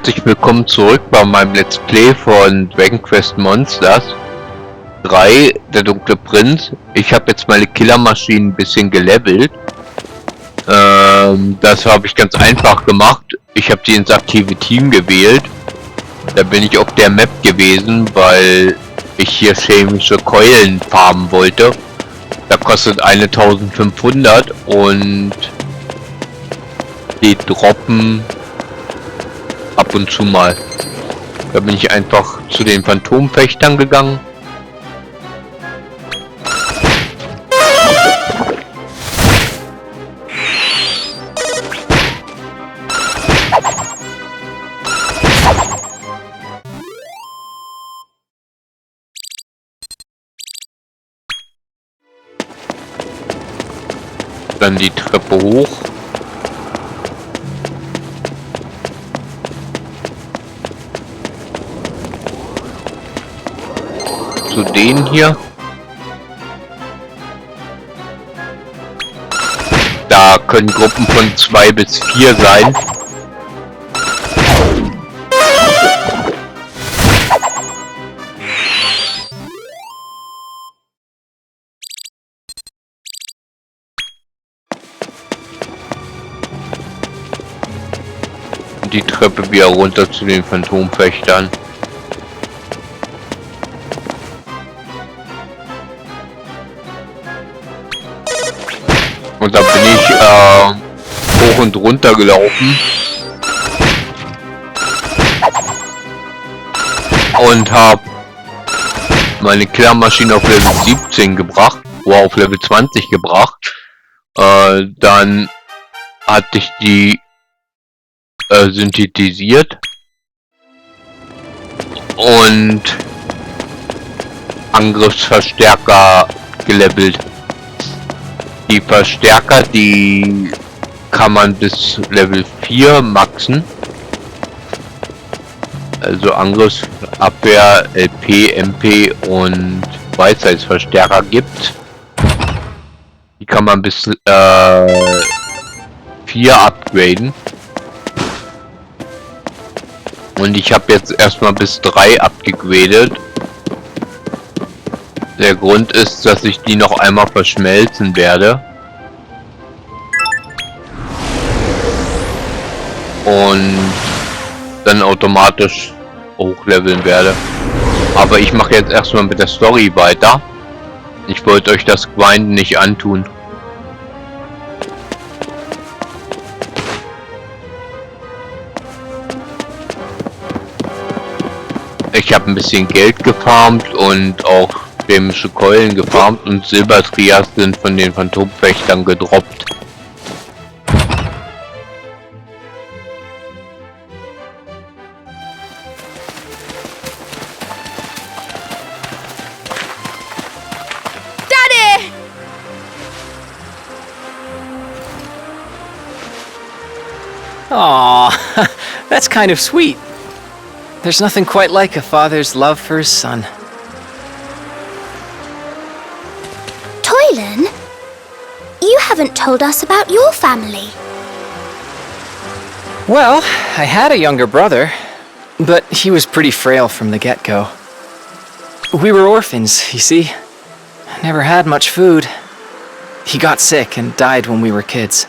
Herzlich willkommen zurück bei meinem Let's Play von Dragon Quest Monsters 3, der dunkle Prinz. Ich habe jetzt meine Killermaschinen ein bisschen gelevelt. Das habe ich ganz einfach gemacht. Ich habe die ins aktive Team gewählt. Da bin ich auf der Map gewesen, weil ich hier chemische Keulen farmen wollte. Da kostet eine 1500 und die droppen ab und zu mal. Da bin ich einfach zu den Phantomfechtern gegangen. Dann die Treppe hoch. Zu denen hier. Da können Gruppen von 2 bis 4 sein. Die Treppe wieder runter zu den Phantomfechtern. Und da bin ich hoch und runter gelaufen und habe meine Killermaschine auf Level 17 gebracht, auf Level 20 gebracht. Dann hatte ich die synthetisiert und Angriffsverstärker gelevelt. Die Verstärker, die kann man bis Level 4 maxen. Also Angriffsabwehr, LP, MP und Weisheitsverstärker gibt. Die kann man bis 4 upgraden. Und ich habe jetzt erstmal bis 3 abgegradet. Der Grund ist, dass ich die noch einmal verschmelzen werde. Und dann automatisch hochleveln werde. Aber ich mache jetzt erstmal mit der Story weiter. Ich wollte euch das Grinden nicht antun. Ich habe ein bisschen Geld gefarmt und auch chemische Keulen gefarmt und Silbertrias sind von den Phantomfechtern gedroppt. Daddy! Aw, that's kind of sweet. There's nothing quite like a father's love for his son. Toylan, you haven't told us about your family. Well, I had a younger brother, but he was pretty frail from the get-go. We were orphans, you see. Never had much food. He got sick and died when we were kids.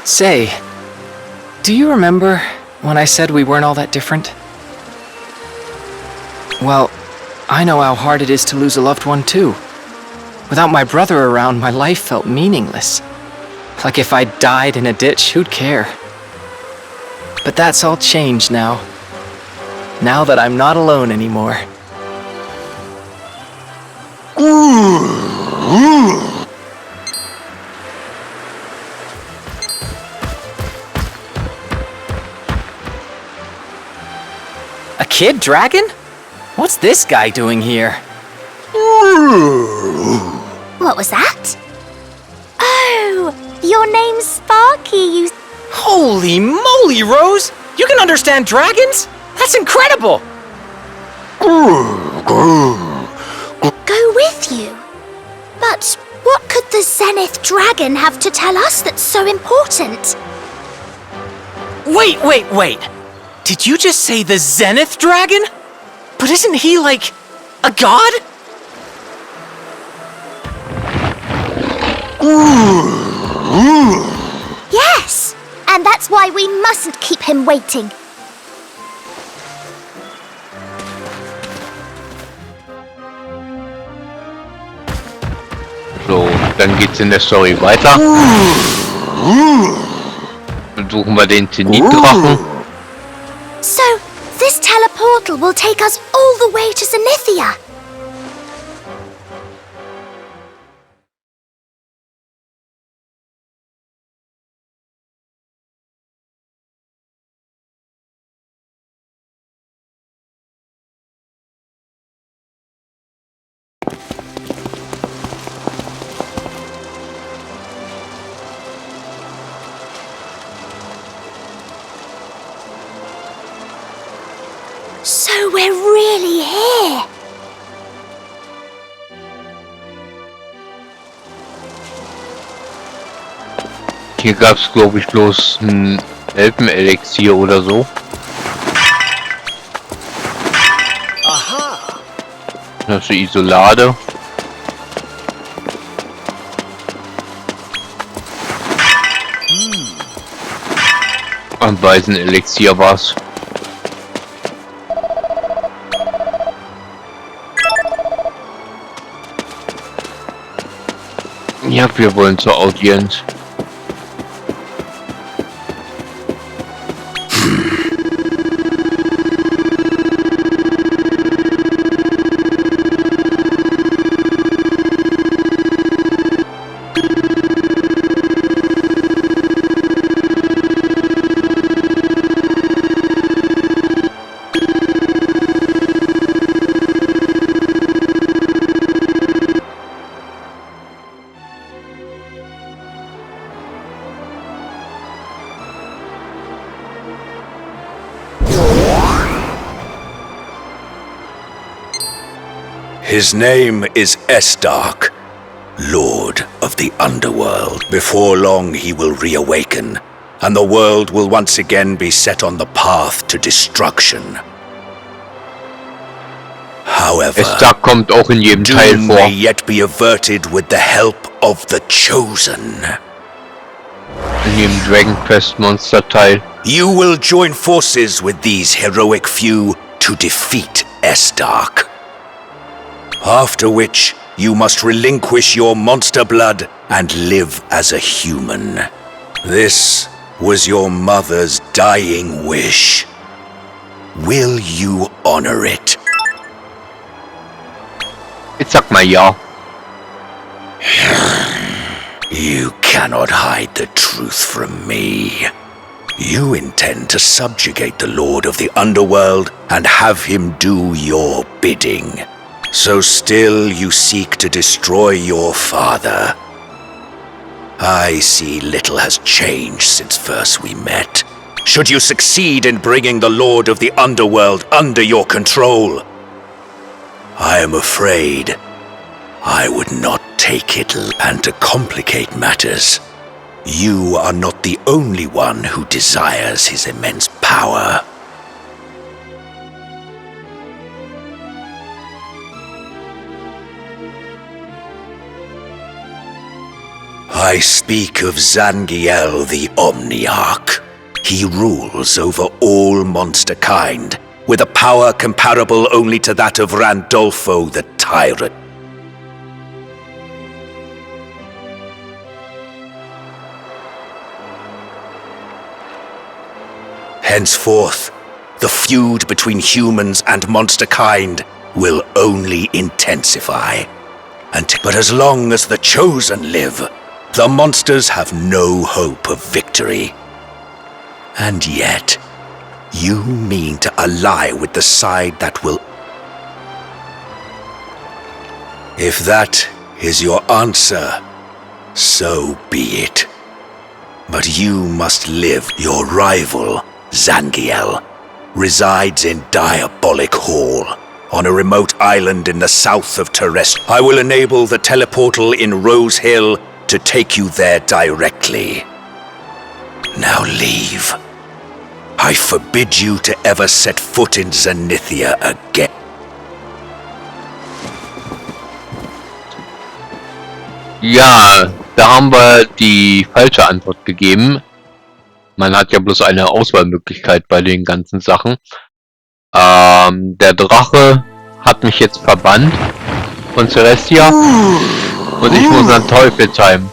Say, do you remember when I said we weren't all that different? Well, I know how hard it is to lose a loved one too. Without my brother around, my life felt meaningless. Like if I died in a ditch, who'd care? But that's all changed now. Now that I'm not alone anymore. A kid dragon? What's this guy doing here? What was that? Oh, your name's Sparky, you... Holy moly, Rose! You can understand dragons? That's incredible! Go with you. But What could the Zenith Dragon have to tell us that's so important? Wait! Did you just say the Zenith Dragon? But isn't he, like, a god? Yes! And that's why we mustn't keep him waiting. So, dann geht's in der Story weiter. Dann suchen wir den Zenith-Drachen. So, this teleportal will take us all the way to Zenithia. So we're really here. Hier gab's, glaube ich, bloß ein Elfenelixier oder so. Aha! Das ist die Isolade. Am weißen Elixier war's. Ja, wir wollen zur Audienz. His name is Esdark, Lord of the Underworld. Before long he will reawaken, and the world will once again be set on the path to destruction. However, Esdark kommt auch in jedem Teil doom vor. may yet be averted with the help of the Chosen. In jedem Dragon Quest Monster Teil. You will join forces with these heroic few to defeat Esdark. After which, you must relinquish your monster blood and live as a human. This was your mother's dying wish. Will you honor it? Jetzt sag mal ja. You cannot hide the truth from me. You intend to subjugate the Lord of the Underworld and have him do your bidding. So still you seek to destroy your father. I see little has changed since first we met. Should you succeed in bringing the Lord of the Underworld under your control, I am afraid I would not take it. And to complicate matters, you are not the only one who desires his immense power. I speak of Zangiel the Omniarch. He rules over all monster kind, with a power comparable only to that of Randolfo the Tyrant. Henceforth, the feud between humans and monster kind will only intensify. But as long as the Chosen live, the monsters have no hope of victory. And yet, you mean to ally with the side that will... If that is your answer, so be it. But you must live. Your rival, Zangiel, resides in Diabolic Hall, on a remote island in the south of Terrestrial. I will enable the teleportal in Rose Hill to take you there directly. Now leave. I forbid you to ever set foot in Zenithia again. Ja, da haben wir die falsche Antwort gegeben. Man hat ja bloß eine Auswahlmöglichkeit bei den ganzen Sachen. Der Drache hat mich jetzt verbannt von Celestia und ich muss an Teufelsheim.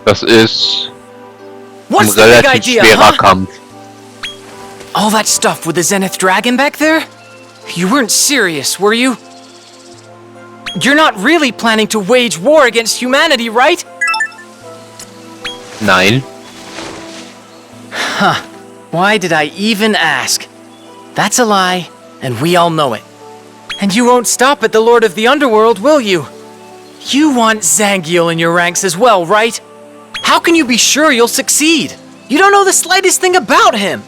Das ist ein relativ schwerer Kampf. All that stuff with the Zenith Dragon back there? You weren't serious, were you? You're not really planning to wage war against humanity, right? Nein. Huh. Why did I even ask? That's a lie, and we all know it. And you won't stop at the Lord of the Underworld, will you? You want Zangiel in your ranks as well, right? How can you be sure you'll succeed? You don't know the slightest thing about him.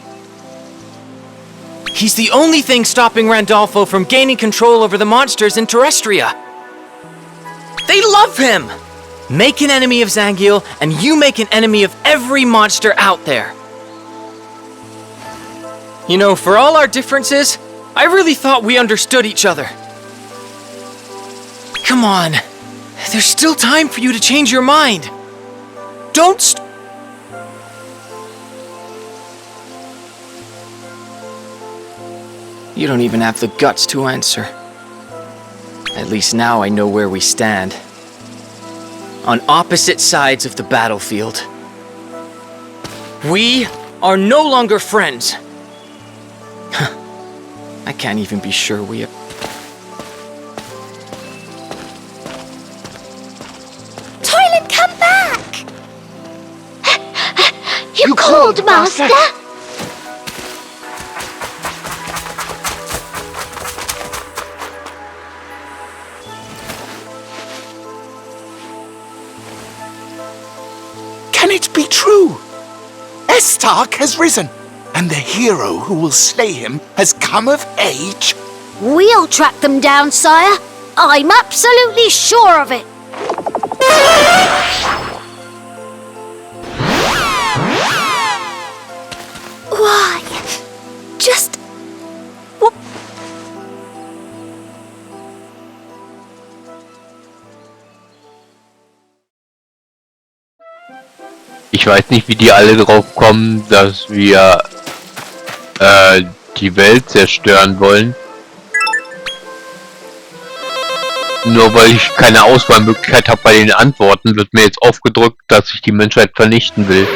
He's the only thing stopping Randolfo from gaining control over the monsters in Terrestria. They love him! Make an enemy of Zangiel, and you make an enemy of every monster out there. You know, for all our differences, I really thought we understood each other. Come on. There's still time for you to change your mind. Don't You don't even have the guts to answer. At least now I know where we stand. On opposite sides of the battlefield. We are no longer friends. I can't even be sure we have... Toilet, come back! You called, Master? Can it be true? Estark has risen, and the hero who will slay him has come of age? We'll track them down, sire. I'm absolutely sure of it. Why? Just... What? Ich weiß nicht, wie die alle drauf kommen, dass wir die Welt zerstören wollen. Nur weil ich keine Auswahlmöglichkeit habe bei den Antworten, wird mir jetzt aufgedrückt, dass ich die Menschheit vernichten will.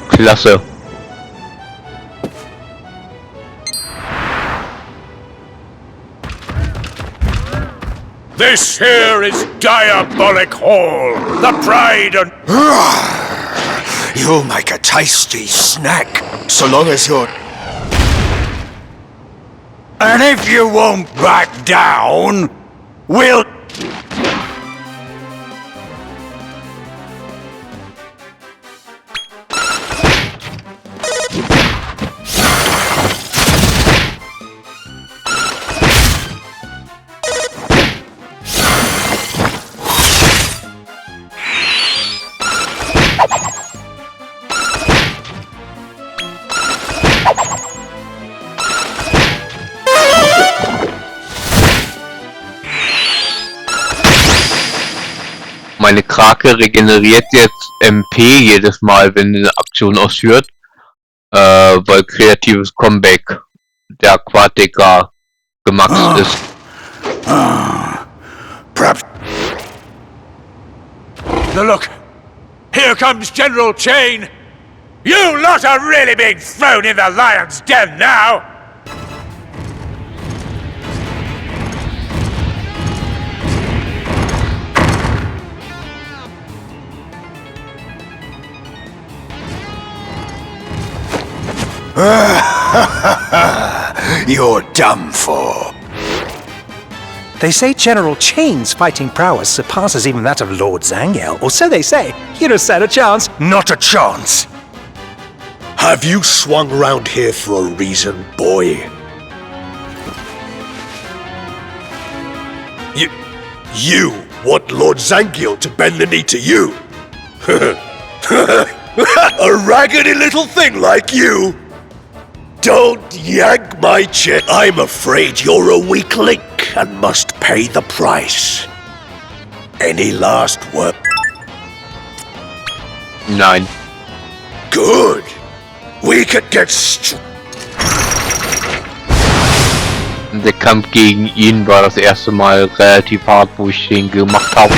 Klasse. This here is Diabolic Hall, the pride and... You'll make a tasty snack, so long as you're... And if you won't back down, we'll... Meine Krake regeneriert jetzt MP jedes Mal, wenn eine Aktion ausführt, weil kreatives Comeback der Aquatica gemaxt ist. Perhaps... Now look, here comes General Chain. You lot are really being thrown in the lion's den now. You're done for. They say General Chain's fighting prowess surpasses even that of Lord Zangiel, or so they say. You don't stand a chance. Not a chance. Have you swung round here for a reason, boy? You want Lord Zangiel to bend the knee to you? A raggedy little thing like you? Don't yank my chain. I'm afraid you're a weak link and must pay the price. Any last word? Nein. Good. We could get Der Kampf gegen ihn war das erste Mal relativ hart, wo ich den gemacht habe.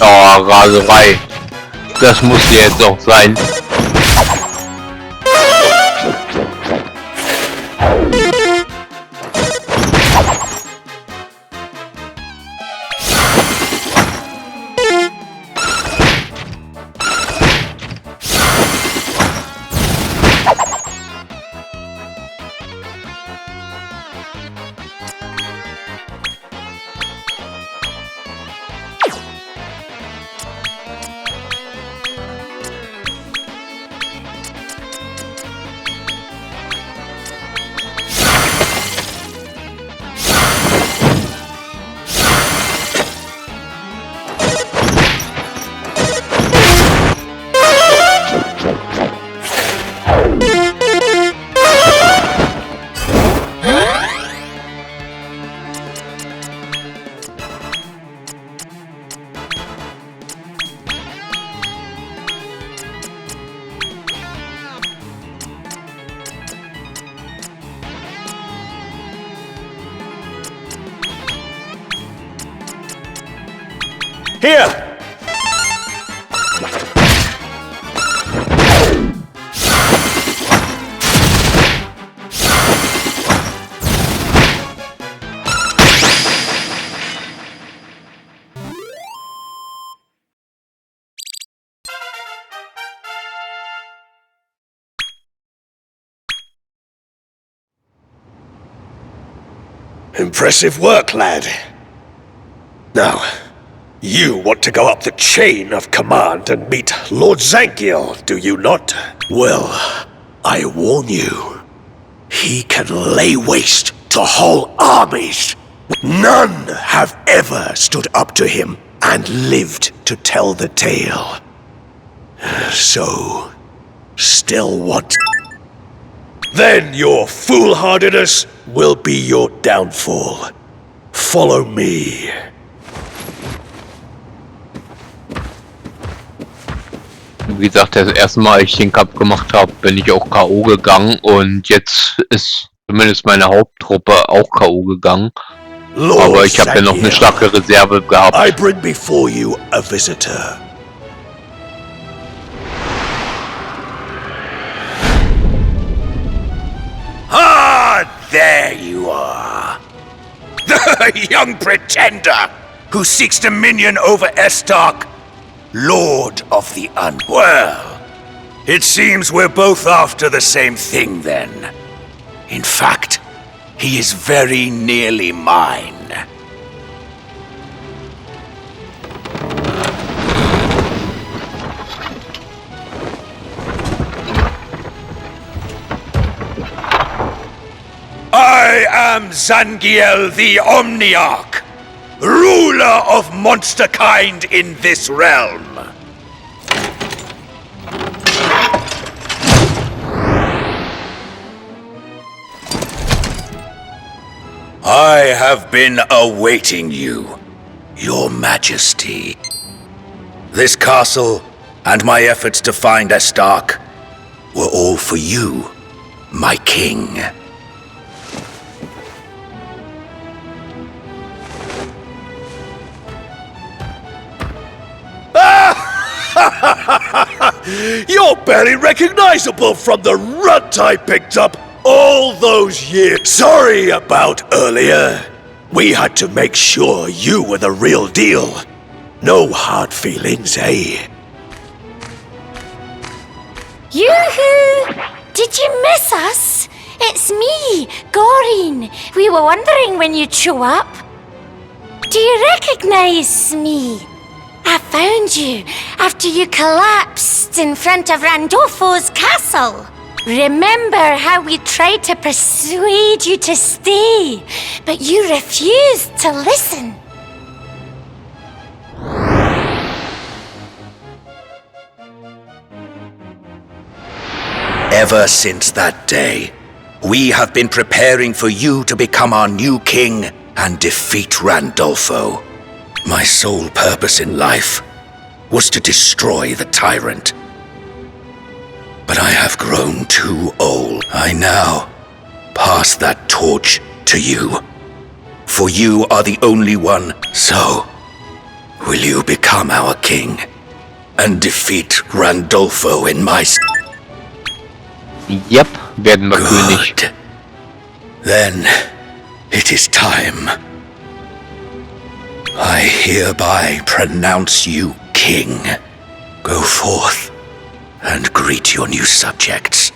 Oh, Raserei. Das muss jetzt auch sein. Here! Impressive work, lad. Now, you want to go up the chain of command and meet Lord Zangiel, do you not? Well, I warn you, he can lay waste to whole armies. None have ever stood up to him and lived to tell the tale. So, still what? Then your foolhardiness will be your downfall. Follow me. Wie gesagt, das erste Mal, als ich den Kampf gemacht habe, bin ich auch K.O. gegangen und jetzt ist zumindest meine Haupttruppe auch K.O. gegangen. Aber ich habe ja noch eine starke Reserve gehabt. I bring before you a visitor. Ah, there you are. The young pretender who seeks dominion over Estark, Lord of the Unworld. It seems we're both after the same thing then. In fact, he is very nearly mine. I am Zangiel the Omniarch, ruler of monster kind in this realm. I have been awaiting you, Your Majesty. This castle and my efforts to find Estark were all for you. my king. You're barely recognizable from the runt I picked up all those years. Sorry about earlier. We had to make sure you were the real deal. No hard feelings, eh? Yoo-hoo! Did you miss us? It's me, Goreen. We were wondering when you'd show up. Do you recognize me? I found you after you collapsed in front of Randolfo's castle. Remember how we tried to persuade you to stay, but you refused to listen. Ever since that day, we have been preparing for you to become our new king and defeat Randolfo. My sole purpose in life was to destroy the tyrant. But I have grown too old. I now pass that torch to you. For you are the only one. So, will you become our king and defeat Randolfo in my... Yep, werden wir König. Good. Then it is time. I hereby pronounce you king. Go forth and greet your new subjects.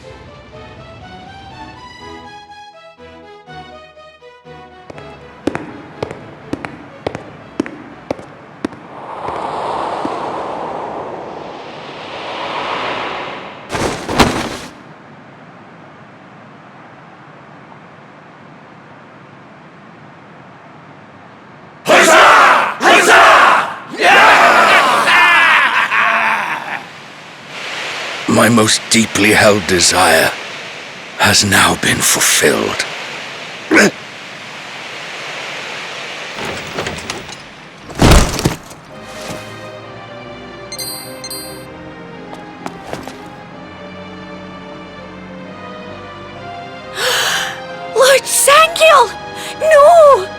My most deeply held desire has now been fulfilled. Lord Zangiel! No!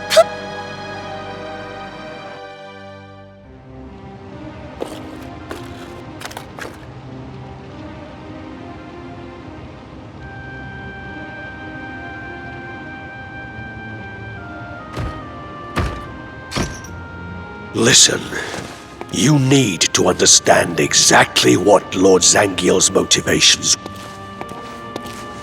Listen, you need to understand exactly what Lord Zangiel's motivations.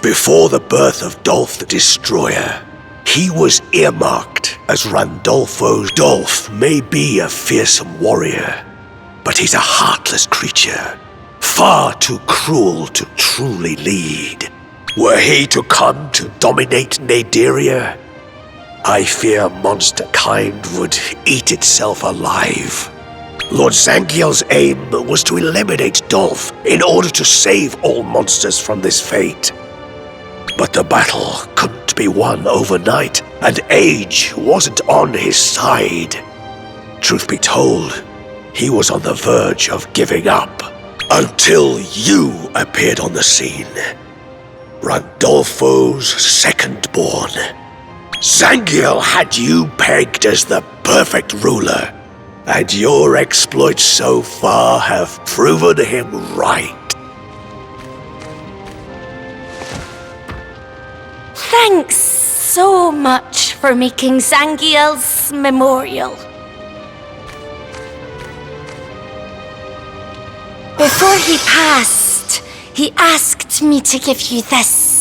Before the birth of Dolph the Destroyer, he was earmarked as Randolfo's. Dolph may be a fearsome warrior, but he's a heartless creature, far too cruel to truly lead. Were he to come to dominate Naderia, I fear monster kind would eat itself alive. Lord Zangiel's aim was to eliminate Dolph in order to save all monsters from this fate. But the battle couldn't be won overnight, and age wasn't on his side. Truth be told, he was on the verge of giving up. Until you appeared on the scene. Randolfo's second-born. Zangiel had you pegged as the perfect ruler, and your exploits so far have proven him right. Thanks so much for making Zangiel's memorial. Before he passed, he asked me to give you this.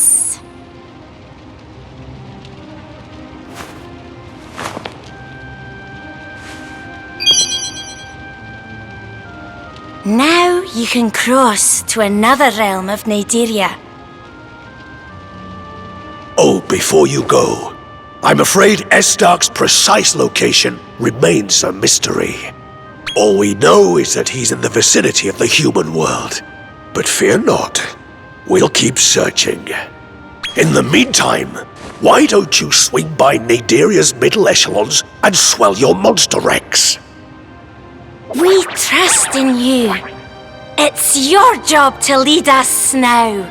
Now you can cross to another realm of Naderia. Oh, before you go, I'm afraid Estark's precise location remains a mystery. All we know is that he's in the vicinity of the human world. But fear not, we'll keep searching. In the meantime, why don't you swing by Naderia's middle echelons and swell your monster ranks? We trust in you. It's your job to lead us now.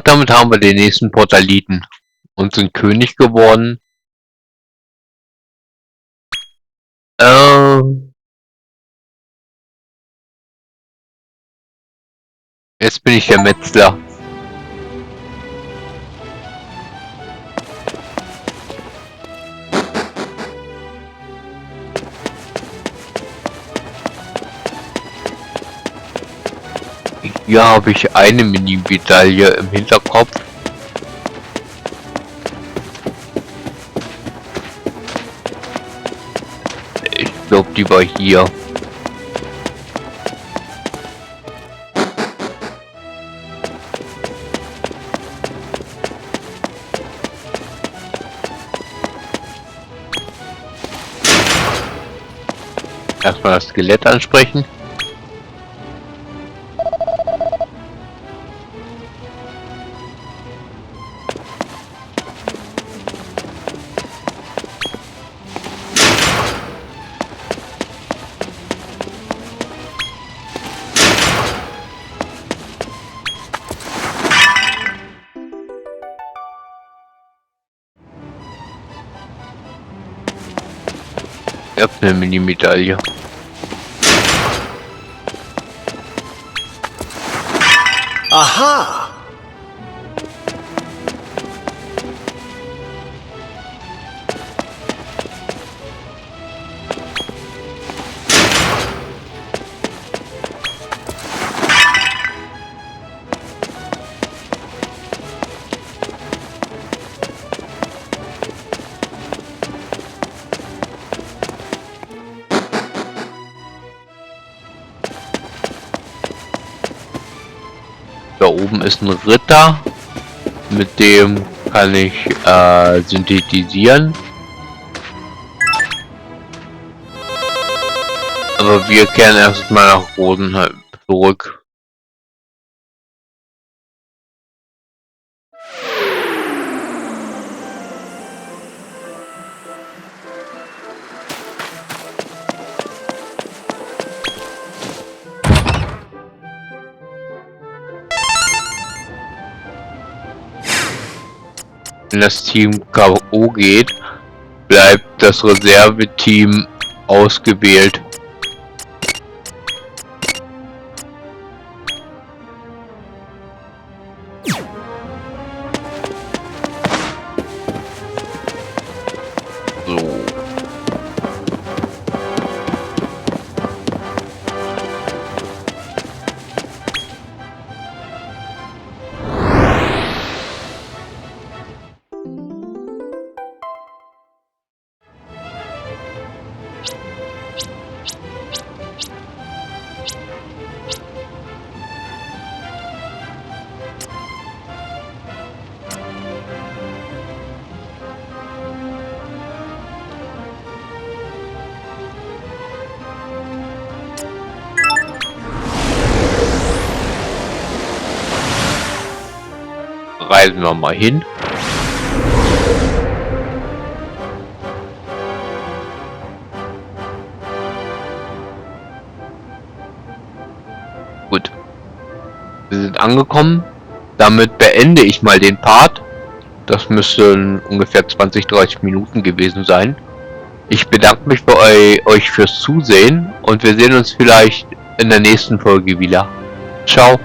Und damit haben wir den nächsten Portaliten und sind König geworden. Jetzt bin ich der Metzler. Hier habe ich eine Mini-Medaille im Hinterkopf. Ich glaube, die war hier. Erstmal das Skelett ansprechen. Ich hab eine Mini-Medaille. Aha! Da oben ist ein Ritter, mit dem kann ich synthetisieren. Aber wir kehren erstmal nach Rosenheim zurück. Wenn das Team K.O. geht, bleibt das Reserveteam ausgewählt. So. Reisen wir mal hin. Gut. Wir sind angekommen. Damit beende ich mal den Part. Das müssten ungefähr 20-30 Minuten gewesen sein. Ich bedanke mich bei euch fürs Zusehen und wir sehen uns vielleicht in der nächsten Folge wieder. Ciao.